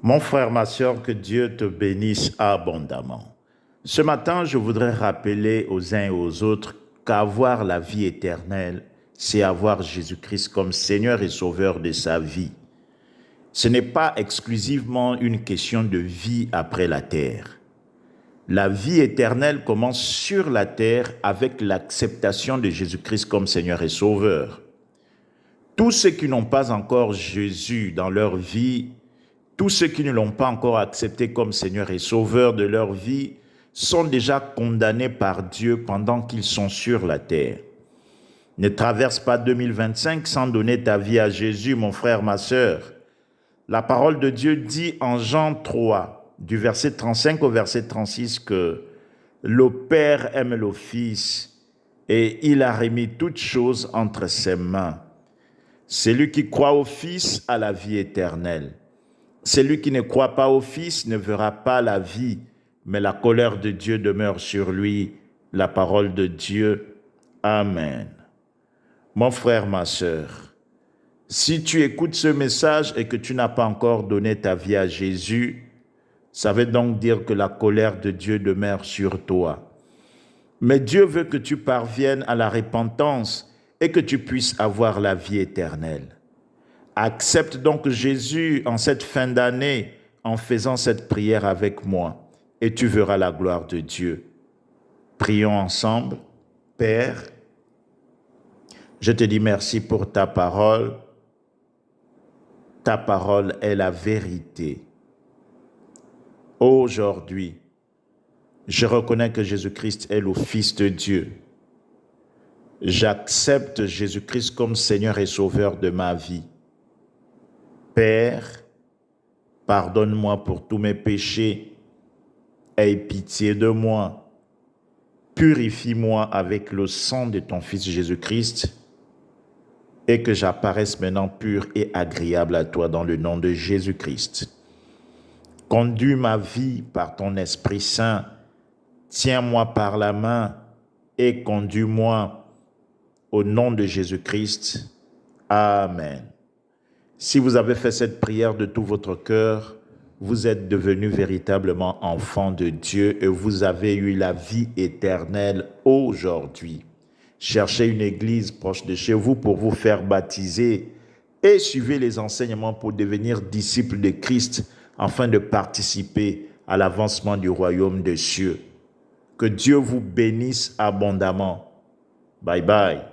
Mon frère, ma sœur, que Dieu te bénisse abondamment. Ce matin, je voudrais rappeler aux uns et aux autres qu'avoir la vie éternelle, c'est avoir Jésus-Christ comme Seigneur et Sauveur de sa vie. Ce n'est pas exclusivement une question de vie après la terre. La vie éternelle commence sur la terre avec l'acceptation de Jésus-Christ comme Seigneur et Sauveur. Tous ceux qui n'ont pas encore Jésus dans leur vie, tous ceux qui ne l'ont pas encore accepté comme Seigneur et Sauveur de leur vie, sont déjà condamnés par Dieu pendant qu'ils sont sur la terre. Ne traverse pas 2025 sans donner ta vie à Jésus, mon frère, ma sœur. La parole de Dieu dit en Jean 3, du verset 35 au verset 36, que le Père aime le Fils et il a remis toutes choses entre ses mains. Celui qui croit au Fils a la vie éternelle. Celui qui ne croit pas au Fils ne verra pas la vie, mais la colère de Dieu demeure sur lui. La parole de Dieu. Amen. Mon frère, ma sœur, si tu écoutes ce message et que tu n'as pas encore donné ta vie à Jésus, ça veut donc dire que la colère de Dieu demeure sur toi. Mais Dieu veut que tu parviennes à la repentance et que tu puisses avoir la vie éternelle. Accepte donc Jésus en cette fin d'année en faisant cette prière avec moi et tu verras la gloire de Dieu. Prions ensemble. Père, je te dis merci pour ta parole. Ta parole est la vérité. Aujourd'hui, je reconnais que Jésus-Christ est le Fils de Dieu. J'accepte Jésus-Christ comme Seigneur et Sauveur de ma vie. Père, pardonne-moi pour tous mes péchés. Aie pitié de moi. Purifie-moi avec le sang de ton Fils Jésus-Christ et que j'apparaisse maintenant pur et agréable à toi dans le nom de Jésus-Christ. Conduis ma vie par ton Esprit Saint. Tiens-moi par la main et conduis-moi au nom de Jésus-Christ. Amen. Si vous avez fait cette prière de tout votre cœur, vous êtes devenu véritablement enfant de Dieu et vous avez eu la vie éternelle aujourd'hui. Cherchez une église proche de chez vous pour vous faire baptiser et suivez les enseignements pour devenir disciples de Christ afin de participer à l'avancement du royaume des cieux. Que Dieu vous bénisse abondamment. Bye bye.